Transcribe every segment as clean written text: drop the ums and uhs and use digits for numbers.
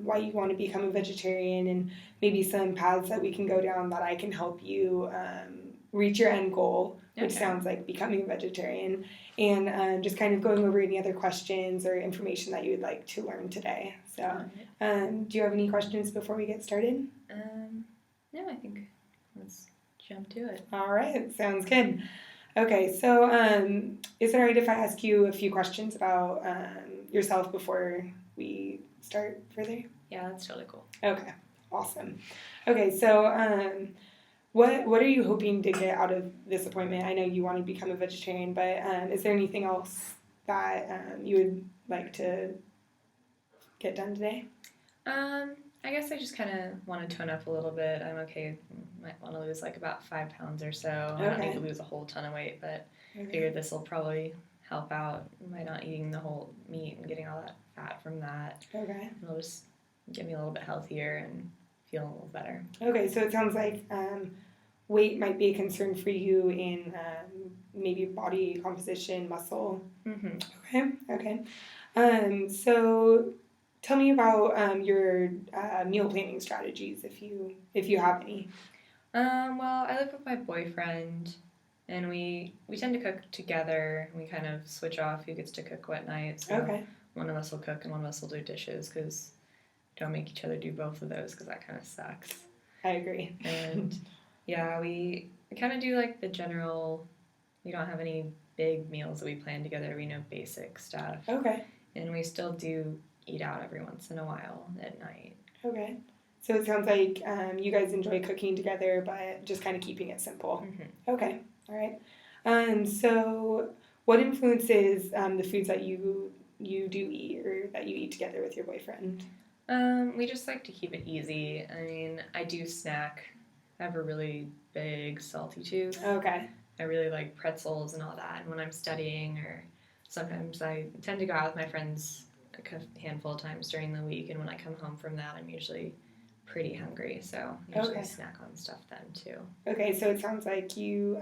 why you want to become a vegetarian and maybe some paths that we can go down that I can help you reach your end goal, which sounds like becoming a vegetarian, and just kind of going over any other questions or information that you would like to learn today. So do you have any questions before we get started? No, I think let's jump to it. All right, sounds good. Okay, so is it all right if I ask you a few questions about yourself before we start further? Yeah, that's totally cool. Okay, awesome. Okay, so what are you hoping to get out of this appointment? I know you want to become a vegetarian, but is there anything else that you would like to get done today? I guess I just kind of want to tone up a little bit. I'm okay. Might want to lose like about 5 pounds or so. I don't need to lose a whole ton of weight, but I figured this will probably help out by not eating the whole meat and getting all that fat from that. Okay. It'll just get me a little bit healthier and feel a little better. Okay, so it sounds like weight might be a concern for you in maybe body composition, muscle. Mm-hmm. Okay. So tell me about your meal planning strategies, if you have any. Well, I live with my boyfriend, and we tend to cook together. We kind of switch off who gets to cook what night. So one of us will cook and one of us will do dishes because don't make each other do both of those because that kind of sucks. I agree. And yeah, we kind of do like the general. We don't have any big meals that we plan together. We know basic stuff. Okay. And we still do eat out every once in a while at night. Okay. So it sounds like you guys enjoy cooking together, but just kind of keeping it simple. Mm-hmm. Okay. All right. So what influences the foods that you do eat or that you eat together with your boyfriend? We just like to keep it easy. I mean, I do snack. I have a really big salty tooth. Okay. I really like pretzels and all that. And when I'm studying or sometimes I tend to go out with my friends a handful of times during the week. And when I come home from that, I'm usually pretty hungry. So I usually snack on stuff then too. Okay, so it sounds like you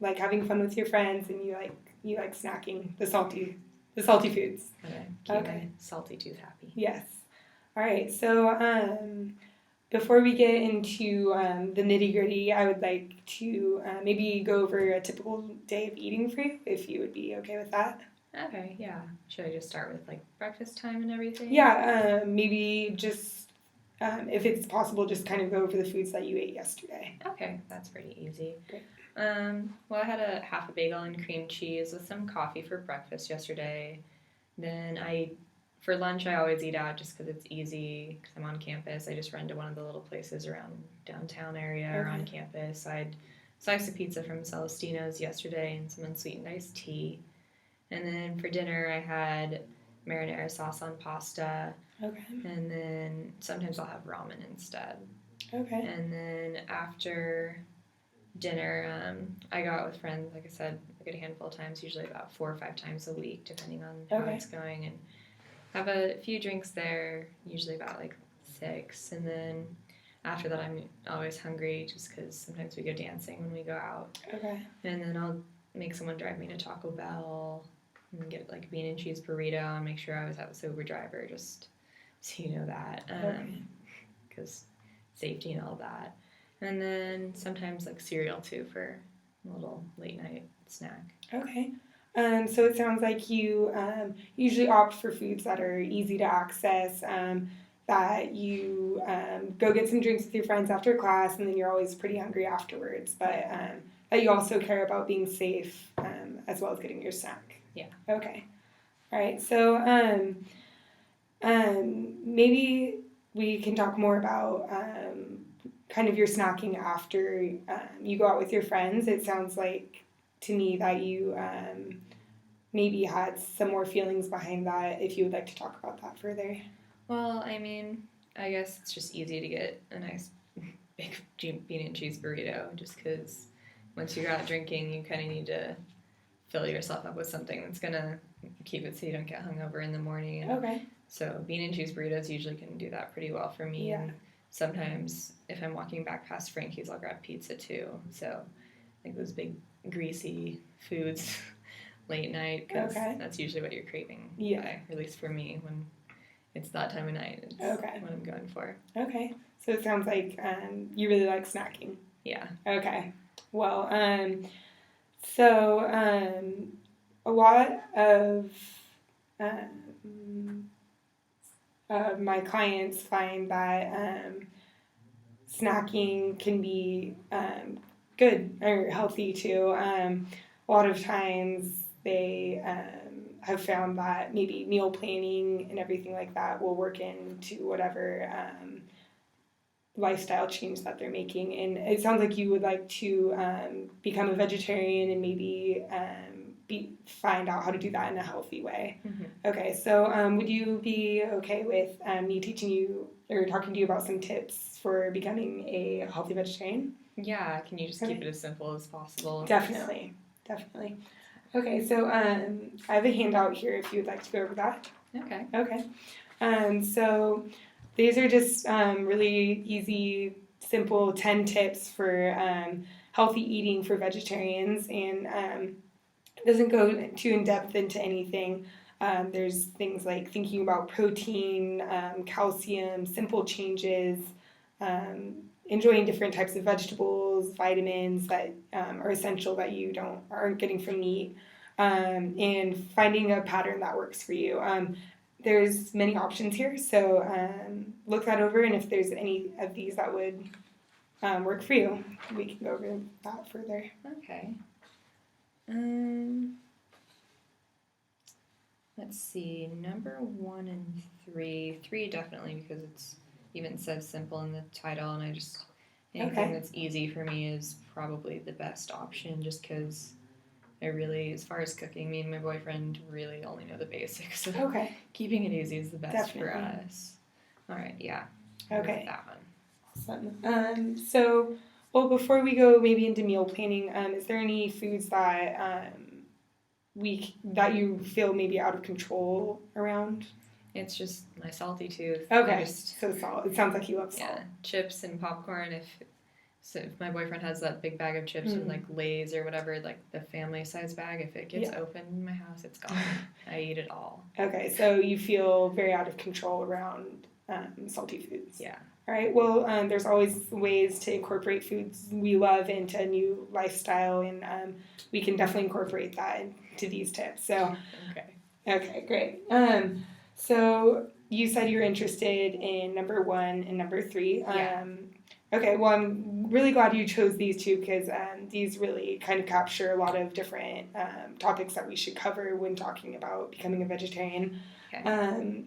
like having fun with your friends and you like snacking the salty foods. Keep my salty tooth happy. Yes. All right. So before we get into the nitty-gritty, I would like to maybe go over a typical day of eating for you, if you would be okay with that. Okay, yeah. Should I just start with like breakfast time and everything? Yeah, maybe just if it's possible, just kind of go over the foods that you ate yesterday. Okay, that's pretty easy. Great. Well, I had a half a bagel and cream cheese with some coffee for breakfast yesterday. Then for lunch, I always eat out just because it's easy. Because I'm on campus, I just run to one of the little places around downtown area or on campus. So I had a slice of pizza from Celestino's yesterday and some unsweetened iced tea. And then for dinner, I had marinara sauce on pasta. Okay. And then sometimes I'll have ramen instead. Okay. And then after dinner, I go out with friends, like I said, a good handful of times, usually about 4 or 5 times a week, depending on how it's going. And have a few drinks there, usually about like 6. And then after that, I'm always hungry just because sometimes we go dancing when we go out. Okay. And then I'll make someone drive me to Taco Bell and get like a bean and cheese burrito and make sure I always have a sober driver, just so you know that. Because safety and all that. And then sometimes like cereal too for a little late night snack. Okay. So it sounds like you usually opt for foods that are easy to access, that you go get some drinks with your friends after class, and then you're always pretty hungry afterwards, but that you also care about being safe as well as getting your snack. Yeah. Okay. All right. So maybe we can talk more about kind of your snacking after you go out with your friends. It sounds like to me that you maybe had some more feelings behind that, if you would like to talk about that further. Well, I mean, I guess it's just easy to get a nice big bean and cheese burrito just because once you go out drinking, you kind of need to fill yourself up with something that's going to keep it so you don't get hungover in the morning. Okay. So bean and cheese burritos usually can do that pretty well for me. Yeah. And sometimes if I'm walking back past Frankie's, I'll grab pizza too. So I think those big greasy foods late night because that's usually what you're craving. Yeah. At least for me when it's that time of night. It's Okay. what I'm going for. Okay. So it sounds like you really like snacking. Yeah. Okay. Well, so a lot of my clients find that snacking can be good or healthy too. A lot of times they have found that maybe meal planning and everything like that will work into whatever lifestyle change that they're making. And it sounds like you would like to become a vegetarian and maybe find out how to do that in a healthy way. Mm-hmm. Okay, so would you be okay with me teaching you or talking to you about some tips for becoming a healthy vegetarian? Yeah, can you just keep it as simple as possible? Definitely. Okay, so I have a handout here if you would like to go over that. Okay. So these are just really easy, simple 10 tips for healthy eating for vegetarians, and it doesn't go too in depth into anything. There's things like thinking about protein, calcium, simple changes, enjoying different types of vegetables, vitamins that are essential that you aren't getting from meat, and finding a pattern that works for you. There's many options here, so look that over, and if there's any of these that would work for you, we can go over that further. Okay. Let's see, number 1 and 3. 3 definitely, because it's even says simple in the title, and anything that's easy for me is probably the best option, just because as far as cooking, me and my boyfriend really only know the basics. So keeping it easy is the best for us. All right, yeah. Okay. That one. Awesome. So, well, before we go maybe into meal planning, is there any foods that that you feel maybe out of control around? It's just my salty tooth. Okay. So salt. It sounds like you love salt. Yeah, chips and popcorn. If my boyfriend has that big bag of chips with like Lay's or whatever, like the family size bag, if it gets open in my house, it's gone. I eat it all. Okay, so you feel very out of control around salty foods. Yeah. All right, well, there's always ways to incorporate foods we love into a new lifestyle, and we can definitely incorporate that into these tips. So, okay, great. So you said you're interested in number 1 and number 3. Yeah. Okay, well, I'm really glad you chose these two because these really kind of capture a lot of different topics that we should cover when talking about becoming a vegetarian. Okay.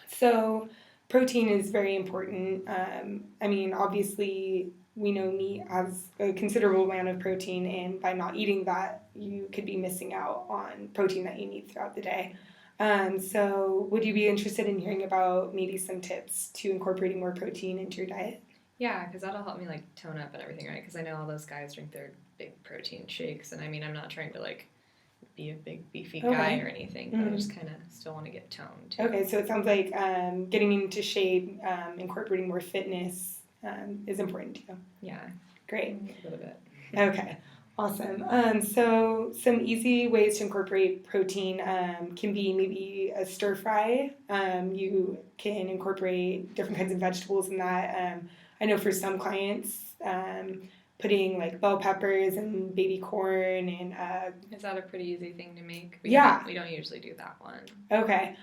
So protein is very important. I mean, obviously, we know meat has a considerable amount of protein, and by not eating that, you could be missing out on protein that you need throughout the day. So would you be interested in hearing about maybe some tips to incorporating more protein into your diet? Yeah, because that'll help me like tone up and everything, right? Because I know all those guys drink their big protein shakes, and I mean, I'm not trying to like be a big beefy guy or anything, but I just kind of still want to get toned too. Okay, so it sounds like getting into shape, incorporating more fitness is important to you. Yeah. Great. A little bit. Okay. Awesome. So some easy ways to incorporate protein can be maybe a stir fry. You can incorporate different kinds of vegetables in that. I know for some clients, putting like bell peppers and baby corn and is that a pretty easy thing to make? We don't usually do that one. Okay.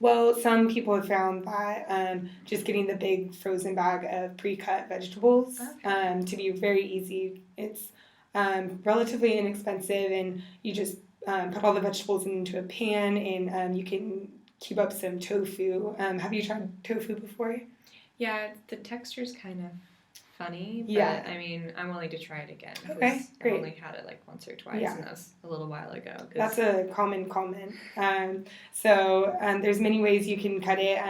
Well, some people have found that just getting the big frozen bag of pre-cut vegetables to be very easy. It's relatively inexpensive, and you just put all the vegetables into a pan, and you can cube up some tofu. Have you tried tofu before? Yeah, the texture's kind of funny, but I mean, I'm willing to try it again. Okay, great. I've only had it like once or twice, and that was a little while ago. That's a common comment. So there's many ways you can cut it.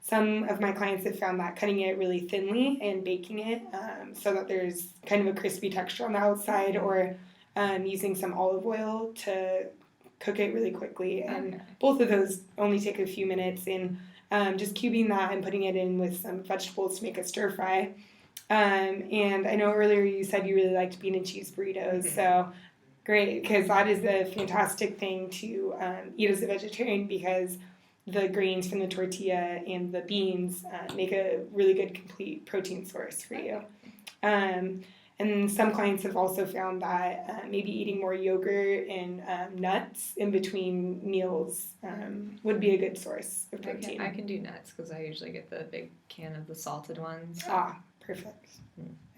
Some of my clients have found that cutting it really thinly and baking it so that there's kind of a crispy texture on the outside, or using some olive oil to cook it really quickly. And both of those only take a few minutes, and just cubing that and putting it in with some vegetables to make a stir fry. And I know earlier you said you really liked bean and cheese burritos, so great, because that is a fantastic thing to eat as a vegetarian, because the grains from the tortilla and the beans make a really good complete protein source for you. And some clients have also found that maybe eating more yogurt and nuts in between meals would be a good source of protein. I can do nuts because I usually get the big can of the salted ones. Ah, perfect.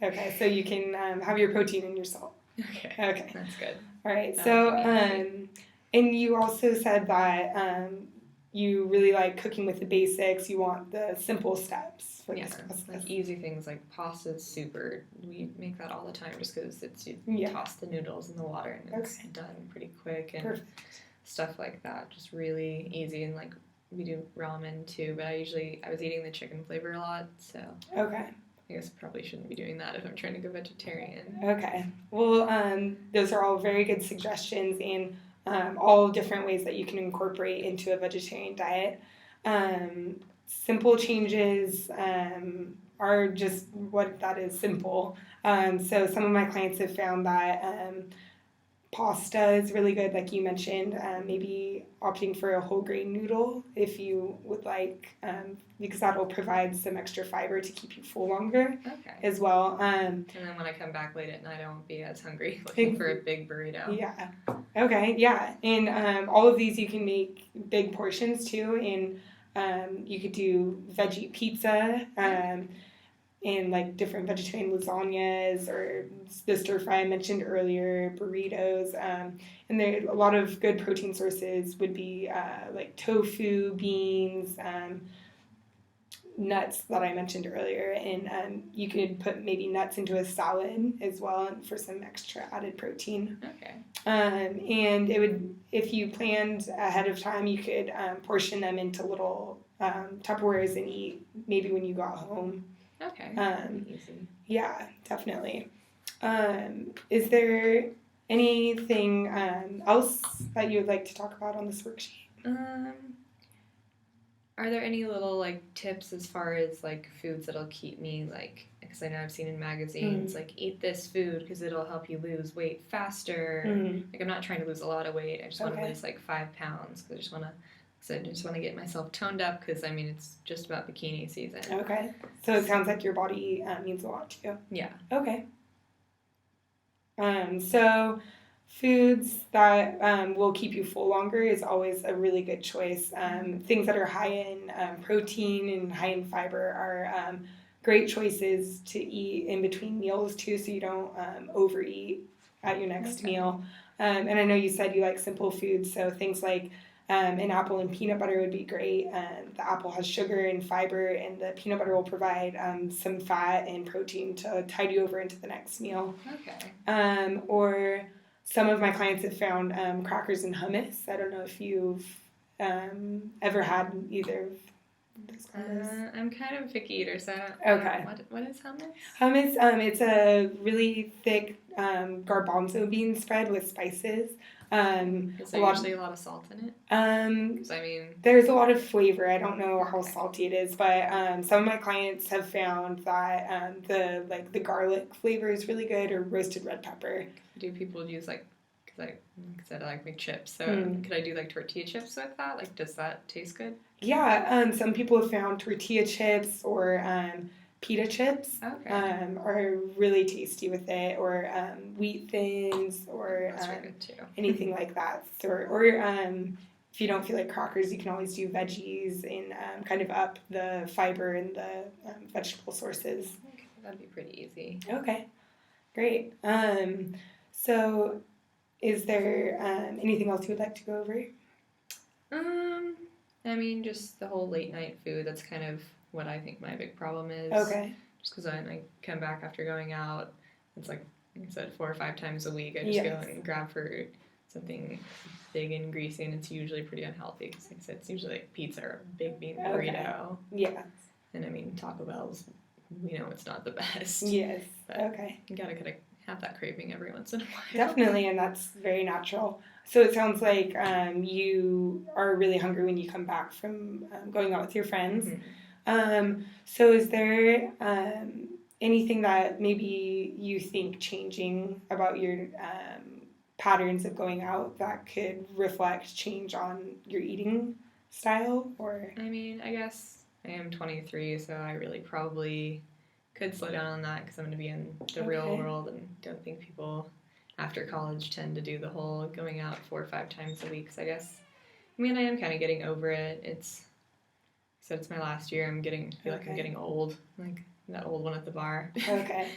Okay, so you can have your protein and your salt. Okay. That's good. All right, so, and you also said that you really like cooking with the basics. You want the simple steps for this process. Like easy things like pasta is super. We make that all the time just because it's you toss the noodles in the water and it's done pretty quick and stuff like that. Just really easy, and like we do ramen too. But I was eating the chicken flavor a lot, so I guess I probably shouldn't be doing that if I'm trying to go vegetarian. Okay. Well, those are all very good suggestions and all different ways that you can incorporate into a vegetarian diet. Simple changes are just what that is, simple. So some of my clients have found that pasta is really good, like you mentioned. Maybe opting for a whole grain noodle if you would like, because that'll provide some extra fiber to keep you full longer as well. And then when I come back late at night, I won't be as hungry looking for a big burrito. Yeah. Okay, yeah. And all of these you can make big portions too. And you could do veggie pizza. And like different vegetarian lasagnas or the stir fry I mentioned earlier, burritos. And there a lot of good protein sources would be like tofu, beans, nuts that I mentioned earlier. And you could put maybe nuts into a salad as well for some extra added protein. Okay. And it would, if you planned ahead of time, you could portion them into little Tupperwares and eat maybe when you got home. Okay. Easy. Yeah, definitely. Is there anything else that you would like to talk about on this worksheet? Are there any little like tips as far as like foods that'll keep me like, because I know I've seen in magazines like eat this food because it'll help you lose weight faster. Like I'm not trying to lose a lot of weight. I just want to lose like 5 pounds because I just want to get myself toned up because, I mean, it's just about bikini season. Okay. So it sounds like your body means a lot to you. Yeah. Okay. So foods that will keep you full longer is always a really good choice. Things that are high in protein and high in fiber are great choices to eat in between meals, too, so you don't overeat at your next meal. And I know you said you like simple foods, so things like an apple and peanut butter would be great. The apple has sugar and fiber, and the peanut butter will provide some fat and protein to tide you over into the next meal. Okay. Or some of my clients have found crackers and hummus. I don't know if you've ever had either of those combos. I'm kind of a picky eater, so okay. What is hummus? Hummus, it's a really thick garbanzo bean spread with spices. Is there usually a lot of salt in it? Because I mean, there's a lot of flavor. I don't know how salty it is, but some of my clients have found that the garlic flavor is really good, or roasted red pepper. Do people use like, because I said I like my chips, so could I do like tortilla chips with that? Like, does that taste good? Yeah, some people have found tortilla chips or pita chips are really tasty with it, or wheat thins, or anything like that. Or if you don't feel like crackers, you can always do veggies and kind of up the fiber and the vegetable sources. Okay, that'd be pretty easy. Okay, great. So is there anything else you would like to go over? I mean, just the whole late night food. That's kind of what I think my big problem is. Okay. Just because I come back after going out, it's like I said, 4 or 5 times a week. I just go and grab for something big and greasy, and it's usually pretty unhealthy. Because like I said, it's usually like pizza or a big bean burrito. Yeah. And I mean, Taco Bell's, it's not the best. Yes. But you gotta kind of have that craving every once in a while. Definitely, and that's very natural. So it sounds like you are really hungry when you come back from going out with your friends. So is there anything that maybe you think changing about your patterns of going out that could reflect change on your eating lifestyle, or? I mean, I guess I am 23, so I really probably could slow down on that because I'm going to be in the real world and don't think people after college tend to do the whole going out 4 or 5 times a week. So I guess, I mean, I am kind of getting over it. It's my last year. Feel like I'm getting old, like that old one at the bar. Okay.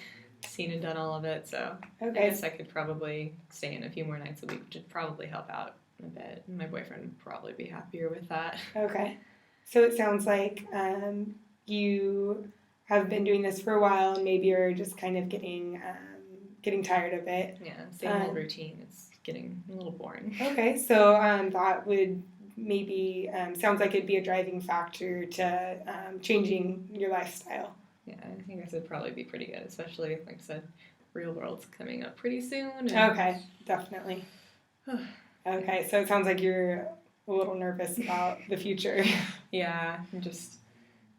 Seen and done all of it, so I guess I could probably stay in a few more nights a week, which would probably help out a bit. My boyfriend would probably be happier with that. Okay. So it sounds like you have been doing this for a while, and maybe you're just kind of getting tired of it. Yeah, same old routine. It's getting a little boring. Okay, so that would maybe sounds like it'd be a driving factor to changing your lifestyle. Yeah, I think this would probably be pretty good, especially, like I said, real world's coming up pretty soon. Okay, definitely. Okay, so it sounds like you're a little nervous about the future. Yeah, I'm just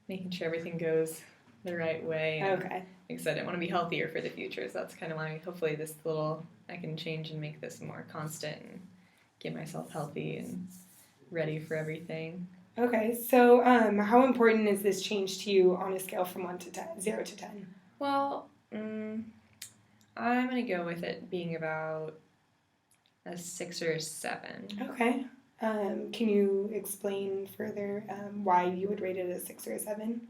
making sure everything goes the right way. And okay. Like I said, I want to be healthier for the future, so that's kind of why hopefully I can change and make this more constant and get myself healthy and ready for everything. Okay, so how important is this change to you on a scale from 0 to 10? Well, I'm going to go with it being about a 6 or a 7. Okay. Can you explain further why you would rate it a 6 or a 7?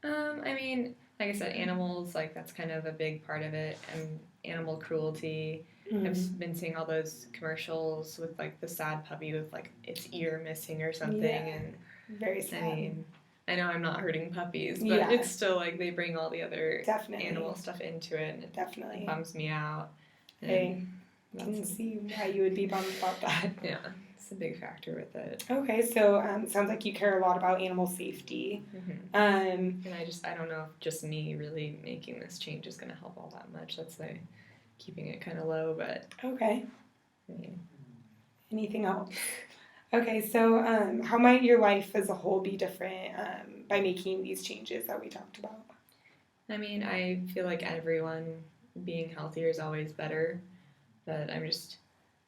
I mean, like I said, animals, like that's kind of a big part of it, and animal cruelty. Mm-hmm. I've been seeing all those commercials with like the sad puppy with like its ear missing or something, and very sad. I mean, I know I'm not hurting puppies, but it's still like they bring all the other animal stuff into it, and it bums me out. I can see why you would be bummed about that. Yeah, it's a big factor with it. Okay, so it sounds like you care a lot about animal safety. Mm-hmm. And I don't know if just me really making this change is going to help all that much. That's why keeping it kind of low, but... Okay. I mean... Anything else? Okay, so how might your life as a whole be different by making these changes that we talked about? I mean, I feel like everyone being healthier is always better, but I'm just...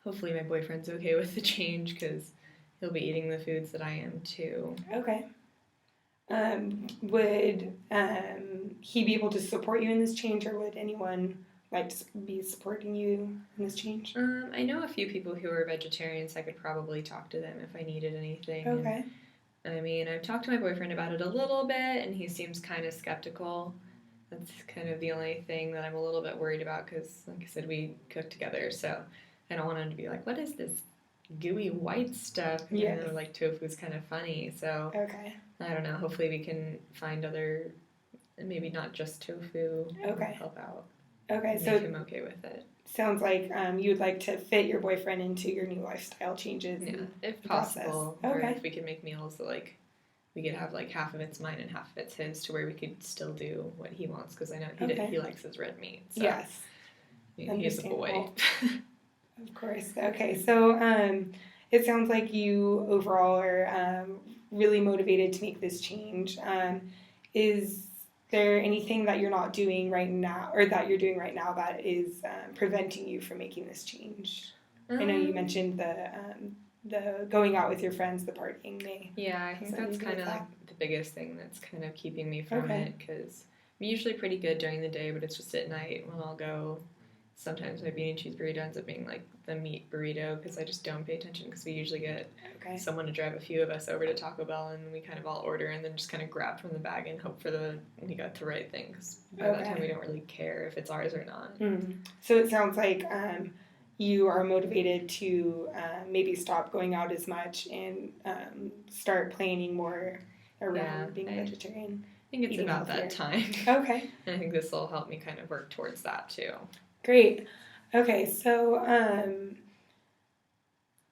Hopefully my boyfriend's okay with the change because he'll be eating the foods that I am too. Okay. Would he be able to support you in this change, or would anyone like to be supporting you in this change? I know a few people who are vegetarians. I could probably talk to them if I needed anything. Okay. And, I mean, I've talked to my boyfriend about it a little bit, and he seems kind of skeptical. That's kind of the only thing that I'm a little bit worried about because, like I said, we cook together, so... I don't want him to be like, what is this gooey white stuff? Yeah. You know, like tofu's kind of funny. So I don't know. Hopefully we can find other, maybe not just tofu. Help out. Okay, so make him okay with it. Sounds like you would like to fit your boyfriend into your new lifestyle changes. Yeah, if possible. Or if we could make meals that like we could have like half of it's mine and half of it's his, to where we could still do what he wants because I know he likes his red meat. So, yes. He's a boy. Of course. Okay, so it sounds like you overall are really motivated to make this change. Is there anything that you're not doing right now, or that you're doing right now, that is preventing you from making this change? I know you mentioned the going out with your friends, the partying. Yeah, I think that's kind of like the biggest thing that's kind of keeping me from it, because I'm usually pretty good during the day, but it's just at night when I'll go. Sometimes my bean and cheese burrito ends up being like the meat burrito because I just don't pay attention because we usually get someone to drive a few of us over to Taco Bell and we kind of all order and then just kind of grab from the bag and hope we got the right thing because by that time we don't really care if it's ours or not. Mm. So it sounds like you are motivated to maybe stop going out as much and start planning more around being a vegetarian. I think it's about that time. Okay. And I think this will help me kind of work towards that too. Great. Okay, so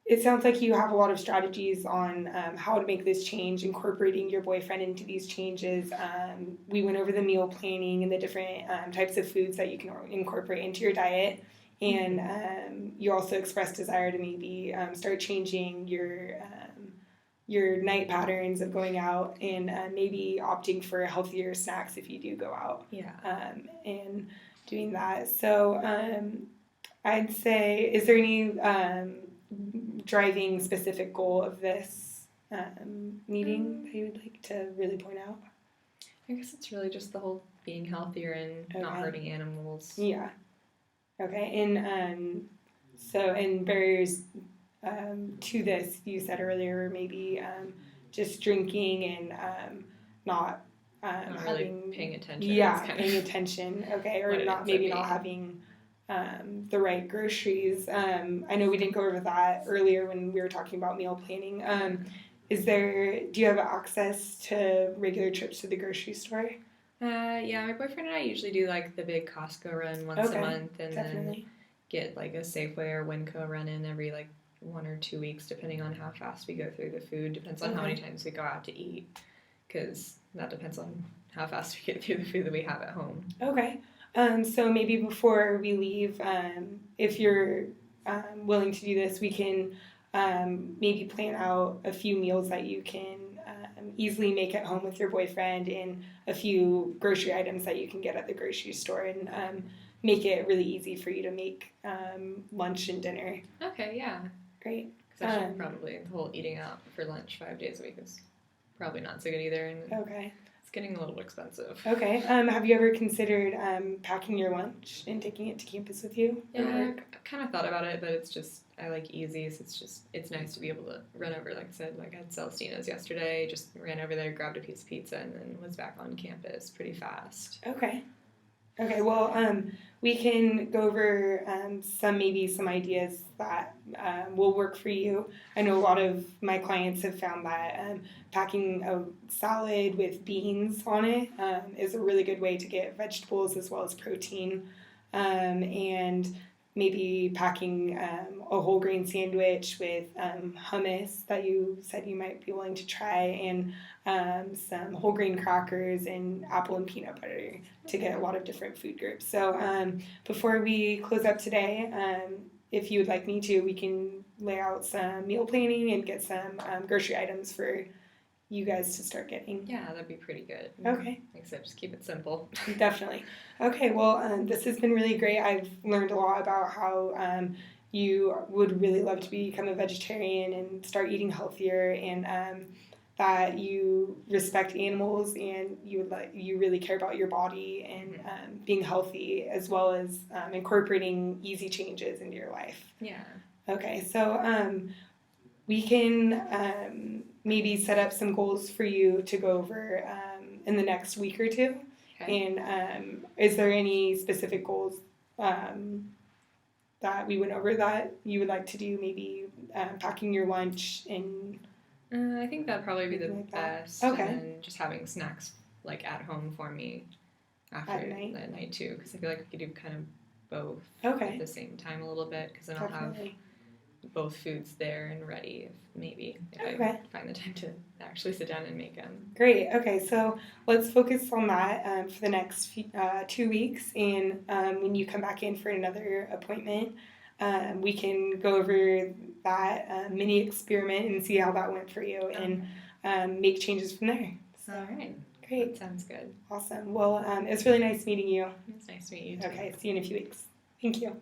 it sounds like you have a lot of strategies on how to make this change, incorporating your boyfriend into these changes. We went over the meal planning and the different types of foods that you can incorporate into your diet. And you also expressed desire to maybe start changing your night patterns of going out and maybe opting for healthier snacks if you do go out. Yeah. And doing that. So I'd say, is there any driving specific goal of this meeting that you would like to really point out? I guess it's really just the whole being healthier and not Okay. hurting animals. Yeah. Okay. And so, and barriers to this, you said earlier, maybe just drinking and not Not really having, paying attention. yeah, It's kind paying of attention. Okay, or what it not ends up maybe not being. having the right groceries. I know we didn't go over that earlier when we were talking about meal planning. Do you have access to regular trips to the grocery store? Yeah, my boyfriend and I usually do like the big Costco run once Okay, a month, and then Definitely. get like a Safeway or Winco run in every like 1 or 2 weeks, depending on how fast we go through the food. Depends on how many times we go out to eat, because that depends on how fast we get through the food that we have at home. Okay. So maybe before we leave, if you're willing to do this, we can maybe plan out a few meals that you can easily make at home with your boyfriend and a few grocery items that you can get at the grocery store and make it really easy for you to make lunch and dinner. Okay, yeah. Great. Because actually, probably the whole eating out for lunch 5 days a week is probably not so good either, and Okay. it's getting a little expensive. Okay. Have you ever considered packing your lunch and taking it to campus with you? Yeah, I kind of thought about it, but it's just, I like easy, so it's nice to be able to run over, like I said, like I had Celestina's yesterday, just ran over there, grabbed a piece of pizza, and then was back on campus pretty fast. Okay. Okay, well, we can go over some ideas that will work for you. I know a lot of my clients have found that packing a salad with beans on it is a really good way to get vegetables as well as protein. And maybe packing a whole grain sandwich with hummus that you said you might be willing to try, and some whole grain crackers and apple and peanut butter to get a lot of different food groups. So before we close up today, if you would like me to, we can lay out some meal planning and get some grocery items for you guys to start getting. Yeah, that'd be pretty good. Okay. Like I said, just keep it simple. Definitely. Okay, well, this has been really great. I've learned a lot about how you would really love to become a vegetarian and start eating healthier, and that you respect animals and you really care about your body and being healthy, as well as incorporating easy changes into your life. Yeah. Okay, so we can maybe set up some goals for you to go over in the next week or two. Okay. And is there any specific goals that we went over that you would like to do? Maybe packing your lunch and I think that'd probably be the Like that. best. Okay. And then just having snacks like at home for me after At night? that night too, because I feel like we could do kind of both Okay. at the same time a little bit, because then I'll have Definitely. both foods there and ready if I Okay. find the time to actually sit down and make them. Great. Okay, so let's focus on that for the next 2 weeks, and when you come back in for another appointment, we can go over that mini experiment and see how that went for you, and make changes from there. So, All right. great. That sounds good. Awesome. Well, it was really nice meeting you. It's nice to meet you too. Okay, see you in a few weeks. Thank you.